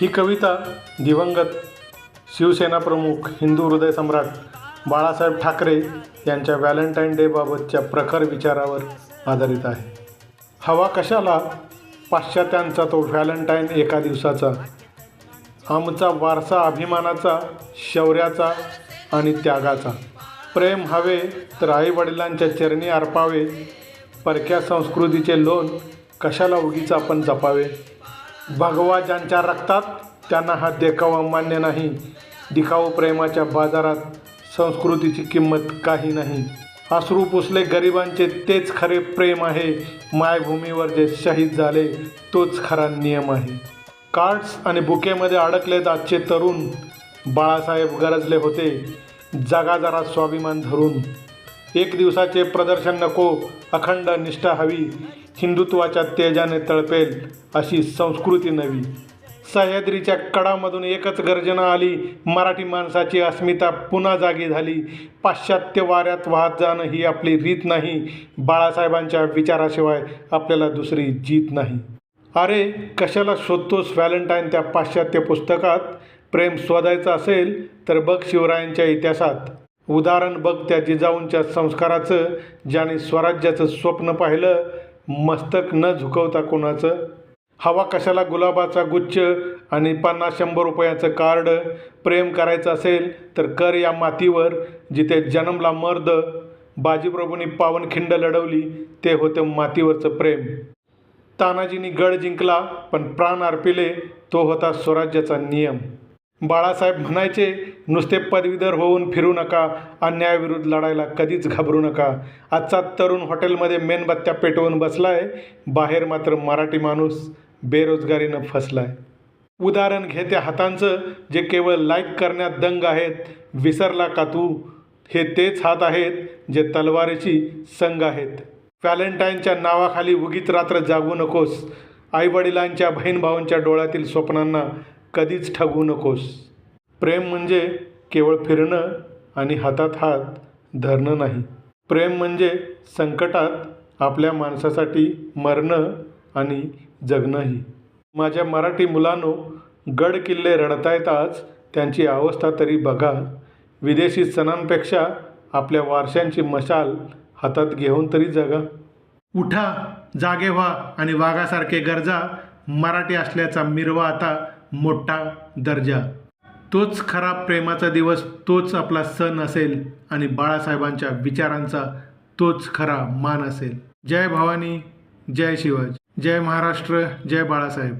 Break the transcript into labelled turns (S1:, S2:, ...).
S1: ही कविता दिवंगत शिवसेना प्रमुख हिंदू हृदय सम्राट बाळासाहेब ठाकरे यांच्या व्हॅलेंटाईन डेबाबतच्या प्रखर विचारावर आधारित आहे. हवा कशाला पाश्चात्यांचा तो व्हॅलेंटाईन एका दिवसाचा, आमचा वारसा अभिमानाचा, शौर्याचा आणि त्यागाचा. प्रेम हवे तर आईवडिलांच्या चरणी अर्पावे, परक्या संस्कृतीचे लोण कशाला उगीच आपण जपावे. भगवा ज्यांच्या रक्तात त्यांना हा देखावा मान्य नाही, दिखाऊ प्रेमाच्या बाजारात संस्कृतीची किंमत काही नाही. अश्रू पुसले गरिबांचे तेच खरे प्रेम आहे, मायभूमीवर जे शहीद झाले तोच खरा नियम आहे. कार्ड्स आणि बुकेमध्ये अडकलेत आजचे तरुण, बाळासाहेब गरजले होते जगा जरा स्वाभिमान धरून. एक दिवसाचे प्रदर्शन नको, अखंड निष्ठा हवी, हिंदुत्वाच्या तेजाने तळपेल अशी संस्कृती नवी. सह्याद्रीच्या कडामधून एकच गर्जना आली, मराठी माणसाची अस्मिता पुन्हा जागी झाली. पाश्चात्य वाऱ्यात वाहत जाणं ही आपली रीत नाही, बाळासाहेबांच्या विचाराशिवाय आपल्याला दुसरी जीत नाही. अरे कशाला शोधतोस व्हॅलेंटाईन त्या पाश्चात्य पुस्तकात, प्रेम शोधायचं असेल तर बघ शिवरायांच्या इतिहासात. उदाहरण बघ त्या जिजाऊंच्या संस्काराचं, ज्याने स्वराज्याचं स्वप्न पाहिलं, मस्तक न झुकवता कोणाचं. हवा कशाला गुलाबाचा गुच्छ आणि 50-100 रुपयाचं कार्ड, प्रेम करायचं असेल तर कर या मातीवर जिथे जन्मला मर्द. बाजीप्रभूंनी पावनखिंड लढवली ते होतं मातीवरचं प्रेम. तानाजींनी गड जिंकला पण प्राण अर्पिले, तो होता स्वराज्याचा नियम. बाळासाहेब म्हणायचे नुसते पदवीधर होऊन फिरू नका, अन्यायाविरुद्ध लढायला कधीच घाबरू नका. आजचा तरुण हॉटेलमध्ये मेणबत्त्या पेटवून बसलाय, बाहेर मात्र मराठी माणूस बेरोजगारीनं फसलाय. उदाहरण घे त्या हातांचं जे केवळ लाईक करण्यात दंग आहेत. विसरला का तू, हे तेच हात आहेत जे तलवारीची संग आहेत. व्हॅलेंटाईनच्या नावाखाली उगीच रात्र जागू नकोस, आईवडिलांच्या बहीण-भावांच्या डोळ्यातील स्वप्नांना कधीच ठगवू नकोस. प्रेम म्हणजे केवळ फिरणं आणि हातात हात धरणं नाही. प्रेम म्हणजे संकटात आपल्या माणसासाठी मरणं आणि जगणंही. माझ्या मराठी मुलांनो, गड किल्ले रडतायत आज, त्यांची अवस्था तरी बघा. विदेशी सणांपेक्षा आपल्या वारशांची मशाल हातात घेऊन तरी जगा. उठा, जागे व्हा आणि वाघासारखे गरजा, मराठी असल्याचा मिरवा आता मोठा दर्जा. तोच खरा प्रेमाचा दिवस, तोच आपला सण असेल आणि बाळासाहेबांच्या विचारांचा तोच खरा मान असेल. जय भवानी, जय शिवाजी, जय महाराष्ट्र, जय बाळासाहेब.